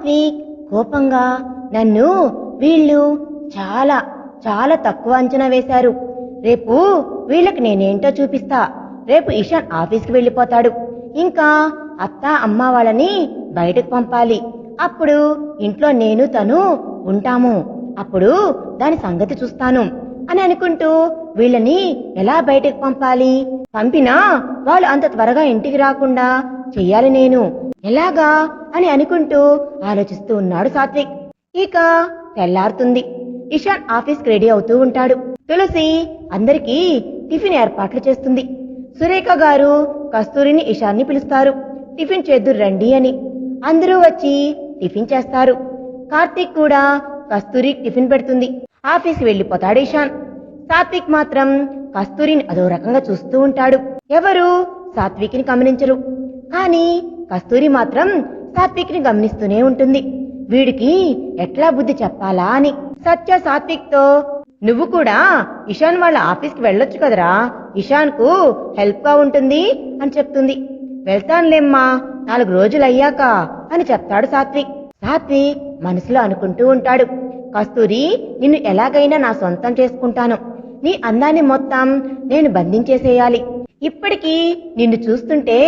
సాత్విక్ కోపంగా, నన్ను వీళ్ళు చాలా చాలా తక్కువ అంచనా వేశారు. రేపు వీళ్ళకి నేనేంటో చూపిస్తా. రేపు ఇషాన్ ఆఫీస్కి వెళ్ళిపోతాడు. ఇంకా అత్త అమ్మ వాళ్ళని బయటకు పంపాలి. అప్పుడు ఇంట్లో నేను తను ఉంటాము. అప్పుడు దాని సంగతి చూస్తాను అని అనుకుంటూ వీళ్ళని ఎలా బయటకు పంపాలి, పంపినా వాళ్ళు అంత త్వరగా ఇంటికి రాకుండా చెయ్యాలి నేను ఎలాగా అని అనుకుంటూ ఆలోచిస్తూ ఉన్నాడు సాత్విక్. ఇక తెల్లారుతుంది. ఇషాన్ ఆఫీస్కి రెడీ అవుతూ ఉంటాడు. తులసి అందరికీ టిఫిన్ ఏర్పాట్లు చేస్తుంది. సురేఖ గారు కస్తూరిని ఇషాన్ని పిలుస్తారు. టిఫిన్ చేద్దురు రండి అని. అందరూ వచ్చి టిఫిన్ చేస్తారు. కార్తీక్ కూడా కస్తూరి టిఫిన్ పెడుతుంది. ఆఫీస్కి వెళ్లిపోతాడు ఇషాన్. సాత్విక్ మాత్రం కస్తూరిని అదో రకంగా చూస్తూ ఉంటాడు. ఎవరు సాత్విక్ని గమనించరు. కానీ కస్తూరి మాత్రం సాత్విక్ని గమనిస్తూనే ఉంటుంది. వీడికి ఎట్లా బుద్ధి చెప్పాలా అని. సత్య సాత్విక్ తో, నువ్వు కూడా ఇషాన్ వాళ్ళ ఆఫీస్కి వెళ్ళొచ్చు కదరా, ఇషాన్ కు హెల్ప్ గా ఉంటుంది అని చెప్తుంది. వెళ్తానులేమ్మా 4 రోజులయ్యాక అని చెప్తాడు సాత్విక్. సాత్విక్ మనసులో అనుకుంటూ ఉంటాడు, కస్తూరి నిన్ను ఎలాగైనా నా సొంతం చేసుకుంటాను. నీ అందాన్ని మొత్తం నేను బంధించేసేయాలి. ఇప్పటికీ నిన్ను చూస్తుంటే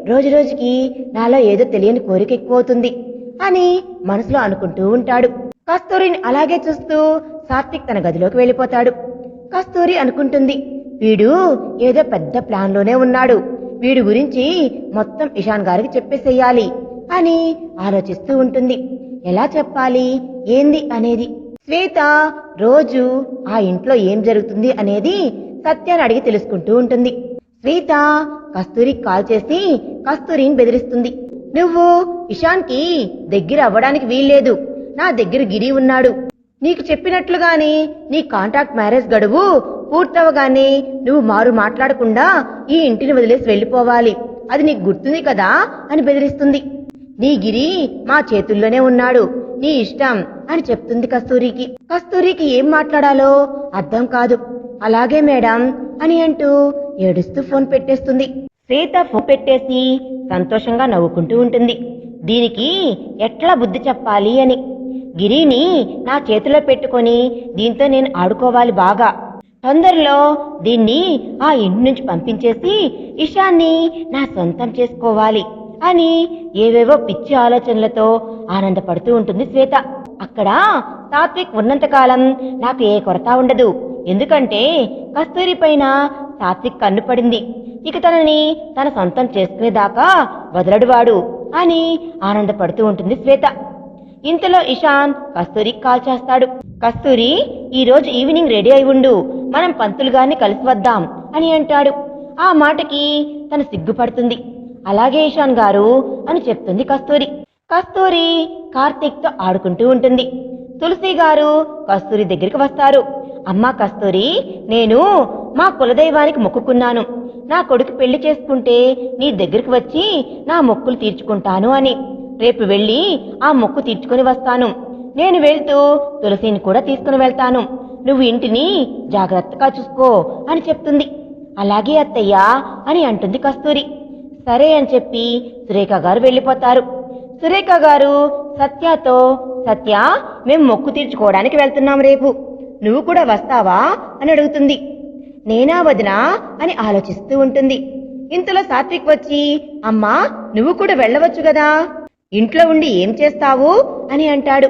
రోజు రోజుకి నాలో ఏదో తెలియని కోరిక ఎక్కువవుతుంది అని మనసులో అనుకుంటూ ఉంటాడు. కస్తూరిని అలాగే చూస్తూ సాత్విక్ తన గదిలోకి వెళ్ళిపోతాడు. కస్తూరి అనుకుంటుంది, వీడు ఏదో పెద్ద ప్లాన్ లోనే ఉన్నాడు. వీడి గురించి మొత్తం ఇషాన్ గారికి చెప్పేసేయాలి అని ఆలోచిస్తూ ఉంటుంది. ఎలా చెప్పాలి ఏంది అనేది. శ్వేత రోజు ఆ ఇంట్లో ఏం జరుగుతుంది అనేది సత్యాన్ని అడిగి తెలుసుకుంటూ ఉంటుంది. శ్వేత కస్తూరికి కాల్ చేసి కస్తూరిని బెదిరిస్తుంది. నువ్వు ఇషాన్ కి దగ్గర అవ్వడానికి వీల్లేదు. నా దగ్గర గిరి ఉన్నాడు. నీకు చెప్పినట్లుగానే నీ కాంట్రాక్ట్ మ్యారేజ్ గడువు పూర్తవగానే నువ్వు మారు మాట్లాడకుండా ఈ ఇంటిని వదిలేసి వెళ్లిపోవాలి. అది నీకు గుర్తుంది కదా అని బెదిరిస్తుంది. నీ గిరి మా చేతుల్లోనే ఉన్నాడు, నీ ఇష్టం అని చెప్తుంది కస్తూరికి. కస్తూరికి ఏం మాట్లాడాలో అర్థం కాదు. అలాగే మేడం అని అంటూ ఏడుస్తూ ఫోన్ పెట్టేస్తుంది. శ్వేత ఫోన్ పెట్టేసి సంతోషంగా నవ్వుకుంటూ ఉంటుంది. దీనికి ఎట్లా బుద్ధి చెప్పాలి అని. గిరిని నా చేతిలో పెట్టుకొని దీంతో నేను ఆడుకోవాలి బాగా. తొందరలో దీన్ని ఆ ఇంటి నుంచి పంపించేసి ఇషాన్ని నా సొంతం చేసుకోవాలి అని ఏవేవో పిచ్చి ఆలోచనలతో ఆనందపడుతూ ఉంటుంది శ్వేత. అక్కడ సాత్విక్ ఉన్నంతకాలం నాకు ఏ కొరత ఉండదు. ఎందుకంటే కస్తూరి పైన సాత్విక్ కన్ను పడింది. ఇక తనని తన సొంతం చేసుకునేదాకా వదలడువాడు అని ఆనందపడుతూ ఉంటుంది శ్వేత. ఇంతలో ఇషాన్ కస్తూరికి కాల్ చేస్తాడు. కస్తూరి, ఈ రోజు ఈవినింగ్ రెడీ అయి ఉండు, మనం పంతులు గారిని కలిసి వద్దాం అని అంటాడు. ఆ మాటకి తను సిగ్గుపడుతుంది. అలాగే ఇషాన్ గారు అని చెప్తుంది కస్తూరి. కస్తూరి కార్తీక్ తో ఆడుకుంటూ ఉంటుంది. తులసి గారు కస్తూరి దగ్గరికి వస్తారు. అమ్మా కస్తూరి, నేను మా కులదైవానికి మొక్కుకున్నాను. నా కొడుకు పెళ్లి చేసుకుంటే నీ దగ్గరికి వచ్చి నా మొక్కులు తీర్చుకుంటాను అని. రేపు వెళ్ళి ఆ మొక్కు తీర్చుకుని వస్తాను. నేను వెళ్తూ తులసిని కూడా తీసుకుని వెళ్తాను. నువ్వు ఇంటిని జాగ్రత్తగా చూసుకో అని చెప్తుంది. అలాగే అత్తయ్యా అని అంటుంది కస్తూరి. సరే అని చెప్పి సురేఖ గారు వెళ్ళిపోతారు. సురేఖ గారు సత్యతో, సత్య మేం మొక్కు తీర్చుకోవడానికి వెళ్తున్నాం రేపు, నువ్వు కూడా వస్తావా అని అడుగుతుంది. నేనా వదినా అని ఆలోచిస్తూ ఉంటుంది. ఇంతలో సాత్విక్ వచ్చి, అమ్మా నువ్వు కూడా వెళ్ళవచ్చు గదా, ఇంట్లో ఉండి ఏం చేస్తావు అని అంటాడు.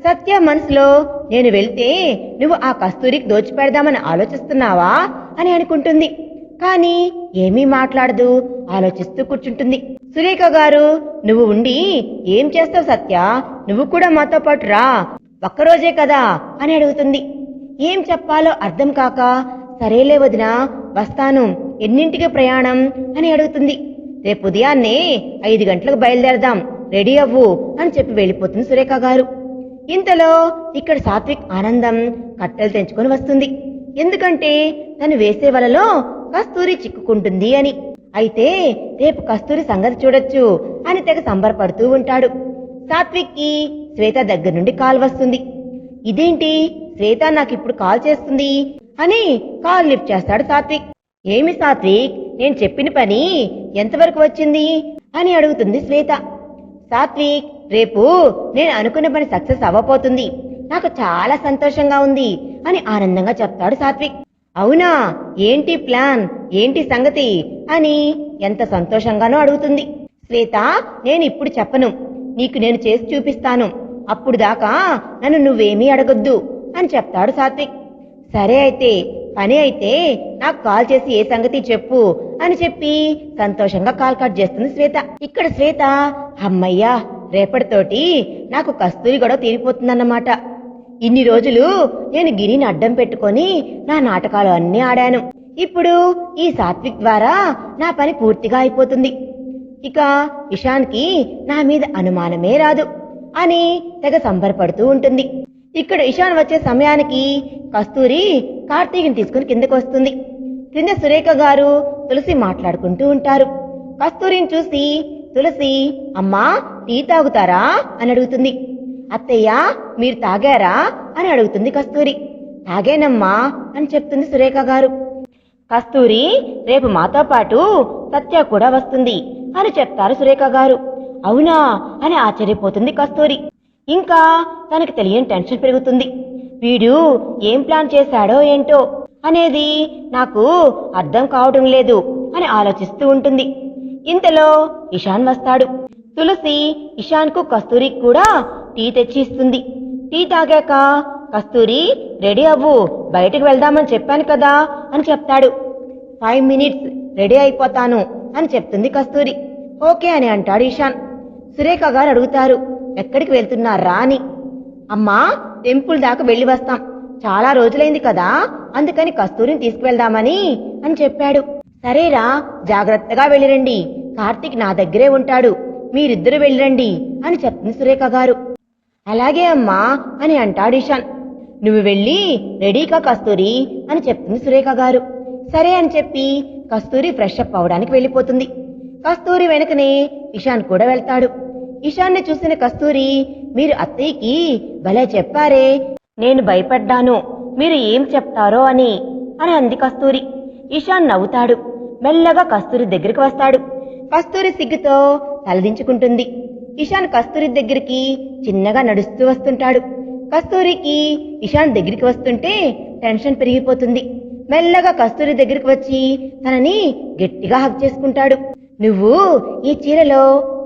సత్య మనసులో, నేను వెళ్తే నువ్వు ఆ కస్తూరికి దోచిపెడదామని ఆలోచిస్తున్నావా అని అనుకుంటుంది. కానీ ఏమీ మాట్లాడదు, ఆలోచిస్తూ కూర్చుంటుంది. సురేఖ గారు, నువ్వు ఉండి ఏం చేస్తావు సత్య, నువ్వు కూడా మాతో పాటు రా, ఒక్కరోజే కదా అని అడుగుతుంది. ఏం చెప్పాలో అర్థం కాక, సరేలే వదినా వస్తాను, ఎన్నింటికి ప్రయాణం అని అడుగుతుంది. రేపు ఉదయాన్నే 5 గంటలకు బయలుదేరదాం, రెడీ అవ్వు అని చెప్పి వెళ్ళిపోతుంది సురేఖ గారు. ఇంతలో ఇక్కడ సాత్విక్ ఆనందం కట్టెలు తెంచుకొని వస్తుంది. ఎందుకంటే తను వేసే వలలో కస్తూరి చిక్కుకుంటుంది అని. అయితే రేపు కస్తూరి సంగతి చూడొచ్చు అని తెగ సంబరపడుతూ ఉంటాడు. సాత్విక్ కి శ్వేత దగ్గర నుండి కాల్ వస్తుంది. ఇదేంటి శ్వేత నాకిప్పుడు కాల్ చేస్తుంది అని కాల్ లిఫ్ట్ చేస్తాడు సాత్విక్. ఏమి సాత్విక్, నేను చెప్పిన పని ఎంతవరకు వచ్చింది అని అడుగుతుంది శ్వేత. సాత్విక్, రేపు నేను అనుకున్న పని సక్సెస్ అవ్వబోతుంది, నాకు చాలా సంతోషంగా ఉంది అని ఆనందంగా చెప్తాడు సాత్విక్. అవునా, ఏంటి ప్లాన్, ఏంటి సంగతి అని ఎంత సంతోషంగానో అడుగుతుంది. శ్వేత, నేను ఇప్పుడు చెప్పను, నీకు నేను చేసి చూపిస్తాను, అప్పుడు దాకా నన్ను నువ్వేమీ అడగొద్దు అని చెప్తాడు సాత్విక్. సరే అయితే, పని అయితే నాకు కాల్ చేసి ఏ సంగతి చెప్పు అని చెప్పి సంతోషంగా కాల్ కట్ చేస్తుంది శ్వేత. ఇక్కడ శ్వేత, అమ్మయ్యా, రేపటితోటి నాకు కస్తూరి గొడవ తీరిపోతుందన్నమాట. ఇన్ని రోజులు నేను గిరిని అడ్డం పెట్టుకొని నా నాటకాలు అన్నీ ఆడాను. ఇప్పుడు ఈ సాత్విక్ ద్వారా నా పని పూర్తిగా అయిపోతుంది. ఇక ఇషాన్కి నా మీద అనుమానమే రాదు అని తెగ సంబరపడుతూ ఉంటుంది. ఇక్కడ ఇషాన్ వచ్చే సమయానికి కస్తూరి కార్తీక్ని తీసుకుని కిందకు వస్తుంది. క్రింద సురేఖ గారు తులసి మాట్లాడుకుంటూ ఉంటారు. కస్తూరిని చూసి తులసి, అమ్మా టీ తాగుతారా అని అడుగుతుంది. అత్తయ్య, మీరు తాగారా అని అడుగుతుంది కస్తూరి. తాగేనమ్మా అని చెప్తుంది సురేఖ గారు. కస్తూరి, రేపు మాతో పాటు సత్య కూడా వస్తుంది అని చెప్తారు సురేఖ గారు. అవునా అని ఆశ్చర్యపోతుంది కస్తూరి. ఇంకా తనకు తెలియని టెన్షన్ పెరుగుతుంది. వీడు ఏం ప్లాన్ చేశాడో ఏంటో అనేది నాకు అర్థం కావటం లేదు అని ఆలోచిస్తూ ఉంటుంది. ఇంతలో ఇషాన్ వస్తాడు. తులసి ఇషాన్కు కస్తూరికి కూడా టీ తెచ్చి ఇస్తుంది. టీ తాగాక, కస్తూరి రెడీ అవ్వు, బయటకు వెళ్దామని చెప్పాను కదా అని చెప్తాడు. 5 minutes రెడీ అయిపోతాను అని చెప్తుంది కస్తూరి. ఓకే అని అంటాడు ఇషాన్. సురేఖ గారు అడుగుతారు, ఎక్కడికి వెళ్తున్నారా అని. అమ్మా, టెంపుల్ దాకా వెళ్ళి వస్తాం, చాలా రోజులైంది కదా, అందుకని కస్తూరిని తీసుకువెళ్దామని అని చెప్పాడు. సరేరా, జాగ్రత్తగా వెళ్ళిరండి, కార్తీక్ నా దగ్గరే ఉంటాడు, మీరిద్దరూ వెళ్ళిరండి అని చెప్తుంది సురేఖ గారు. అలాగే అమ్మా అని అంటాడు ఇషాన్. నువ్వు వెళ్ళి రెడీగా కస్తూరి అని చెప్తుంది సురేఖ గారు. సరే అని చెప్పి కస్తూరి ఫ్రెష్ అప్ అవడానికి వెళ్ళిపోతుంది. కస్తూరి వెనకనే ఇషాన్ కూడా వెళ్తాడు. ఇషాన్ని చూసిన కస్తూరి, మీరు అత్తయ్యకి భలే చెప్పారే, నేను భయపడ్డాను మీరు ఏం చెప్తారో అని అంది కస్తూరి. ఇషాన్ నవ్వుతాడు. మెల్లగా కస్తూరి దగ్గరికి వస్తాడు. కస్తూరి సిగ్గుతో తలదించుకుంటుంది. ఇషాన్ కస్తూరి దగ్గరికి చిన్నగా నడుస్తూ వస్తుంటాడు. కస్తూరికి ఇషాన్ దగ్గరికి వస్తుంటే టెన్షన్ పెరిగిపోతుంది. మెల్లగా కస్తూరి దగ్గరికి వచ్చి తనని గట్టిగా హగ్ చేసుకుంటాడు. నువ్వు ఈ చీరలో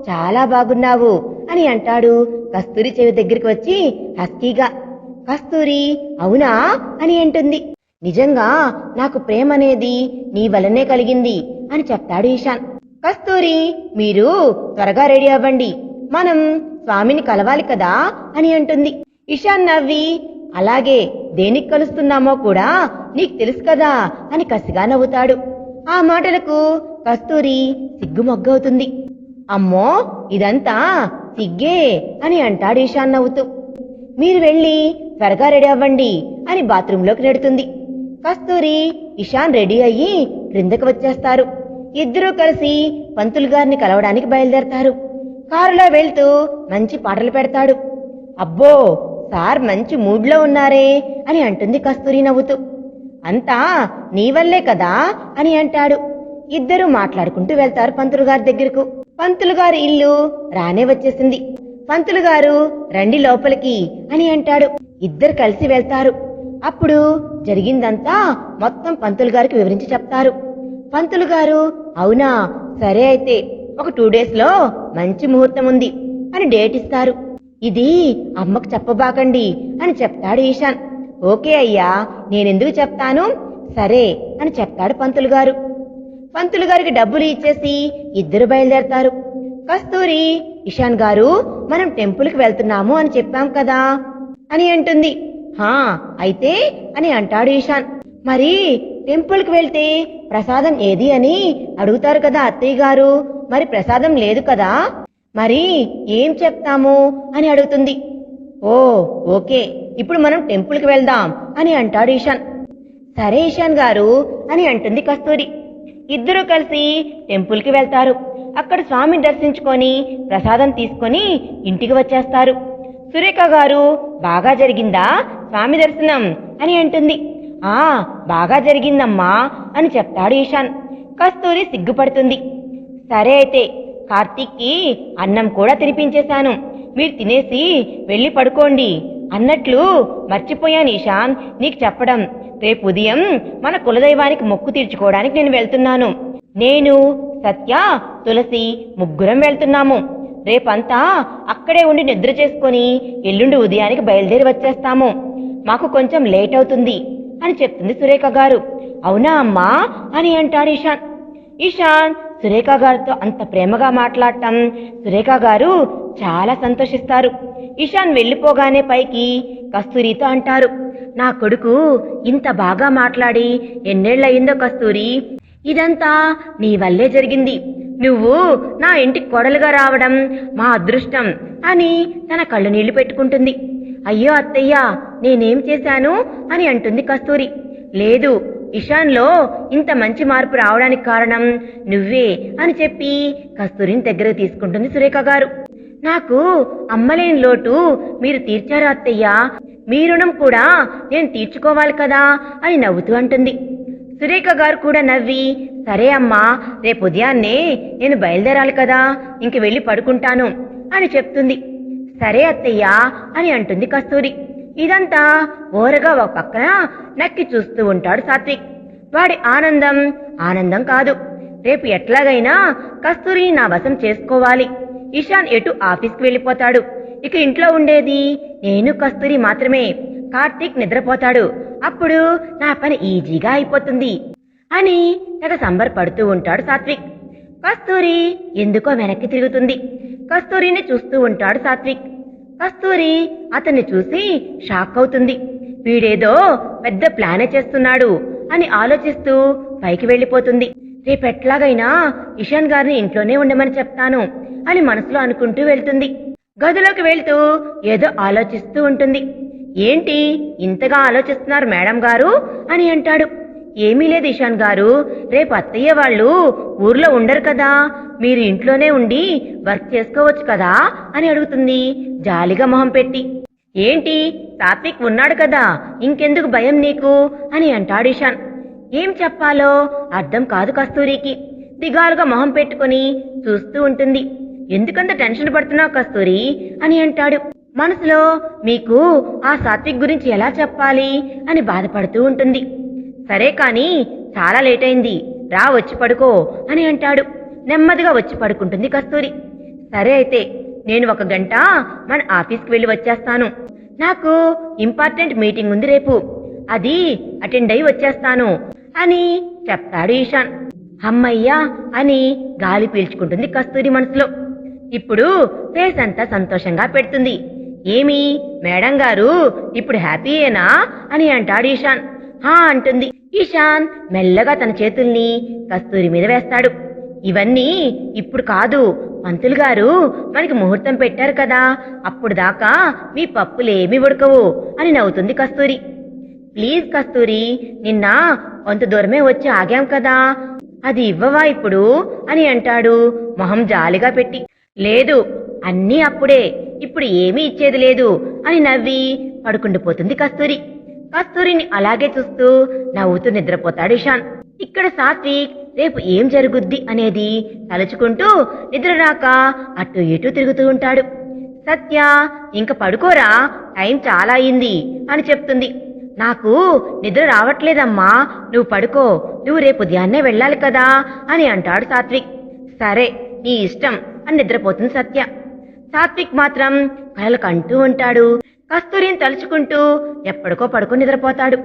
చాలా బాగున్నావు అని అంటాడు కస్తూరి చెవి దగ్గరికి వచ్చి హస్కీగా. కస్తూరి అవునా అని అంటుంది. నిజంగా నాకు ప్రేమ అనేది నీ వల్లనే కలిగింది అని చెప్తాడు ఇషాన్. కస్తూరి, మీరు త్వరగా రెడీ అవ్వండి, మనం స్వామిని కలవాలి కదా అని అంటుంది. ఇషాన్ నవ్వి, అలాగే, దేనికి కలుస్తున్నామో కూడా నీకు తెలుసు కదా అని కసిగా నవ్వుతాడు. ఆ మాటలకు కస్తూరి సిగ్గుమొగ్గవుతుంది. అమ్మో, ఇదంతా సిగ్గే అని అంటాడు ఇషాన్ నవ్వుతూ. మీరు వెళ్ళి త్వరగా రెడీ అవ్వండి అని బాత్రూంలోకి నెడుతుంది. కస్తూరి, ఇషాన్ రెడీ అయ్యి క్రిందకు వచ్చేస్తారు. ఇద్దరూ కలిసి పంతులు గారిని కలవడానికి బయలుదేరతారు. కారులో వెళ్తూ మంచి పాటలు పెడతాడు. అబ్బో, సార్ మంచి మూడ్లో ఉన్నారే అని అంటుంది కస్తూరి నవ్వుతూ. అంతా నీ వల్లే కదా అని అంటాడు. ఇద్దరూ మాట్లాడుకుంటూ వెళ్తారు పంతులు గారి దగ్గరకు. పంతులు గారి ఇల్లు రానే వచ్చేసింది. పంతులు గారు, రండి లోపలికి అని అంటాడు. ఇద్దరు కలిసి వెళ్తారు. అప్పుడు జరిగిందంతా మొత్తం పంతులు గారికి వివరించి చెప్తారు. పంతులు గారు, అవునా, సరే అయితే ఒక 2 days లో మంచి ముహూర్తం ఉంది అని డేట్ ఇస్తారు. ఇది అమ్మకు చెప్పబాకండి అని చెప్తాడు ఈశాన్. ఓకే అయ్యా, నేనెందుకు చెప్తాను, సరే అని చెప్తాడు పంతులు గారు. పంతులు గారికి డబ్బులు ఇచ్చేసి ఇద్దరు బయలుదేరతారు. కస్తూరి, ఇషాన్ గారు, మనం టెంపుల్కి వెళ్తున్నాము అని చెప్పాం కదా అని అంటుంది. హా, అయితే అని అంటాడు ఈశాన్. మరి టెంపుల్కి వెళ్తే ప్రసాదం ఏది అని అడుగుతారు కదా అత్తయ్య గారు, మరి ప్రసాదం లేదు కదా, మరి ఏం చెప్తాము అని అడుగుతుంది. ఓ ఓకే, ఇప్పుడు మనం టెంపుల్కి వెళ్దాం అని అంటాడు ఈశాన్. సరే ఈశాన్ గారు అని అంటుంది కస్తూరి. ఇద్దరూ కలిసి టెంపుల్కి వెళ్తారు. అక్కడ స్వామిని దర్శించుకొని ప్రసాదం తీసుకొని ఇంటికి వచ్చేస్తారు. సురేఖ గారు, బాగా జరిగిందా స్వామి దర్శనం అని అంటుంది. ఆ, బాగా జరిగిందమ్మా అని చెప్తాడు ఈశాన్. కస్తూరి సిగ్గుపడుతుంది. సరే అయితే కార్తీక్కి అన్నం కూడా తినిపించేశాను. మీరు తినేసి వెళ్ళి పడుకోండి. అన్నట్లు మర్చిపోయాను ఈశాన్ నీకు చెప్పడం. రేపు ఉదయం మన కులదైవానికి మొక్కు తీర్చుకోవడానికి నేను వెళ్తున్నాను. నేను, సత్య, తులసి ముగ్గురం వెళ్తున్నాము. రేపంతా అక్కడే ఉండి నిద్ర చేసుకుని ఎల్లుండి ఉదయానికి బయలుదేరి వచ్చేస్తాము. మాకు కొంచెం లేట్ అవుతుంది అని చెప్తుంది సురేఖ గారు. అవునా అమ్మా అని అంటాడు ఈశాన్. ఈశాన్ సురేఖ గారితో అంత ప్రేమగా మాట్లాడటం సురేఖ గారు చాలా సంతోషిస్తారు. ఈశాన్ వెళ్ళిపోగానే పైకి కస్తూరితో అంటారు, నా కొడుకు ఇంత బాగా మాట్లాడి ఎన్నేళ్లయిందో కస్తూరి. ఇదంతా నీ వల్లే జరిగింది. నువ్వు నా ఇంటికి కోడలుగా రావడం మా అదృష్టం అని తన కళ్ళు నీళ్లు పెట్టుకుంటుంది. అయ్యో అత్తయ్య, నేనేం చేశాను అని అంటుంది కస్తూరి. లేదు, ఇషాన్లో ఇంత మంచి మార్పు రావడానికి కారణం నువ్వే అని చెప్పి కస్తూరిని దగ్గరకు తీసుకుంటుంది సురేఖ గారు. నాకు అమ్మలేని లోటు మీరు తీర్చారు అత్తయ్య, మీ రుణం కూడా నేను తీర్చుకోవాలి కదా అని నవ్వుతూ అంటుంది. సురేఖ గారు కూడా నవ్వి, సరే అమ్మా, రేపు ఉదయాన్నే నేను బయలుదేరాలి కదా, ఇంక వెళ్ళి పడుకుంటాను అని చెప్తుంది. సరే అత్తయ్య అని అంటుంది కస్తూరి. ఇదంతా ఓరగా ఒక పక్కన నక్కి చూస్తూ ఉంటాడు సాత్విక్. వాడి ఆనందం ఆనందం కాదు. రేపు ఎట్లాగైనా కస్తూరిని నా వశం చేసుకోవాలి. ఇషాన్ ఎటు ఆఫీస్కి వెళ్ళిపోతాడు. ఇక ఇంట్లో ఉండేది నేను కస్తూరి మాత్రమే. కార్తీక్ నిద్రపోతాడు. అప్పుడు నా పని ఈజీగా అయిపోతుంది అని తెగ సంబరపడుతూ ఉంటాడు సాత్విక్. కస్తూరి ఎందుకో వెనక్కి తిరుగుతుంది. కస్తూరిని చూస్తూ ఉంటాడు సాత్విక్. కస్తూరి అతన్ని చూసి షాక్ అవుతుంది. వీడేదో పెద్ద ప్లానే చేస్తున్నాడు అని ఆలోచిస్తూ పైకి వెళ్ళిపోతుంది. రేపెట్లాగైనా ఇషాన్ గారిని ఇంట్లోనే ఉండమని చెప్తాను అని మనసులో అనుకుంటూ వెళ్తుంది. గదిలోకి వెళ్తూ ఏదో ఆలోచిస్తూ ఉంటుంది. ఏంటి ఇంతగా ఆలోచిస్తున్నారు మేడం గారు అని అంటాడు. ఏమీ లేదు ఇషాన్ గారు, రేపు అత్తయ్య వాళ్ళు ఊర్లో ఉండరు కదా, మీరు ఇంట్లోనే ఉండి వర్క్ చేసుకోవచ్చు కదా అని అడుగుతుంది జాలిగా మొహం పెట్టి. ఏంటి సాత్విక్ ఉన్నాడు కదా, ఇంకెందుకు భయం నీకు అని అంటాడు ఇషాన్. ఏం చెప్పాలో అర్థం కాదు కస్తూరికి. దిగాలుగా మొహం పెట్టుకుని చూస్తూ ఉంటుంది. ఎందుకంత టెన్షన్ పడుతున్నావు కస్తూరి అని అంటాడు. మనసులో మీకు ఆ సాత్విక్ గురించి ఎలా చెప్పాలి అని బాధపడుతూ ఉంటుంది. సరే కాని చాలా లేట్ అయింది, రా వచ్చి పడుకో అని అంటాడు. నెమ్మదిగా వచ్చి పడుకుంటుంది కస్తూరి. సరే అయితే నేను 1 గంట మన ఆఫీస్కి వెళ్ళి వచ్చేస్తాను. నాకు ఇంపార్టెంట్ మీటింగ్ ఉంది రేపు, అది అటెండ్ అయి వచ్చేస్తాను అని చెప్తాడు ఈశాన్. అమ్మయ్యా అని గాలి పీల్చుకుంటుంది కస్తూరి మనసులో. ఇప్పుడు ఫేస్ అంతా సంతోషంగా పెడుతుంది. ఏమి మేడం గారు ఇప్పుడు హ్యాపీయేనా అని అంటాడు ఈశాన్. హా అంటుంది. ఈశాన్ మెల్లగా తన చేతుల్ని కస్తూరి మీద వేస్తాడు. ఇవన్నీ ఇప్పుడు కాదు, పంతులు గారు మనకి ముహూర్తం పెట్టారు కదా, అప్పుడు దాకా మీ పప్పులేమీ ఉడకవు అని నవ్వుతుంది కస్తూరి. ప్లీజ్ కస్తూరి, నిన్న కొంత దూరమే వచ్చి ఆగాం కదా, అది ఇవ్వవా ఇప్పుడు అని అంటాడు మొహం జాలిగా పెట్టి. లేదు, అన్నీ అప్పుడే, ఇప్పుడు ఏమీ ఇచ్చేది లేదు అని నవ్వి పడుకుండిపోతుంది కస్తూరి. కస్తూరిని అలాగే చూస్తూ నవ్వుతూ నిద్రపోతాడు ఇషాన్. ఇక్కడ సాత్విక్ రేపు ఏం జరుగుద్ది అనేది తలుచుకుంటూ నిద్ర రాక అటు ఇటు తిరుగుతూ ఉంటాడు. సత్య ఇంక పడుకోరా, టైం చాలా అయింది అని చెప్తుంది. నాకు నిద్ర రావట్లేదమ్మా, నువ్వు పడుకో, నువ్వు రేపు ఉదయాన్నే వెళ్ళాలి కదా అని అంటాడు సాత్విక్. సరే నీ ఇష్టం అని నిద్రపోతుంది సత్య. సాత్విక్ మాత్రం కలలు కంటూ ఉంటాడు. కస్తూరిని తలుచుకుంటూ ఎప్పటికో పడుకొని నిద్రపోతాడు.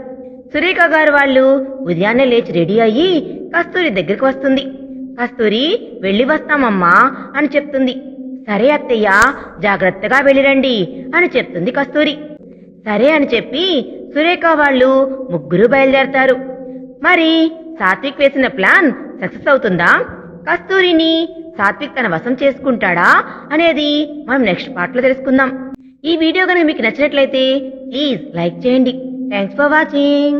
సురేఖ గారు వాళ్ళు ఉదయాన్నే లేచి రెడీ అయ్యి కస్తూరి దగ్గరికి వస్తుంది. కస్తూరి వెళ్ళి వస్తామమ్మా అని చెప్తుంది. సరే అత్తయ్య, జాగ్రత్తగా వెళ్ళిరండి అని చెప్తుంది కస్తూరి. సరే అని చెప్పి సురేఖ వాళ్ళు ముగ్గురు బయలుదేరతారు. మరి సాత్విక్ వేసిన ప్లాన్ సక్సెస్ అవుతుందా? కస్తూరిని సాత్విక్ తన వశం చేసుకుంటాడా అనేది మనం నెక్స్ట్ పార్ట్ లో తెలుసుకుందాం. ఈ వీడియో కనుక మీకు నచ్చినట్లయితే ప్లీజ్ లైక్ చేయండి. Thanks for watching.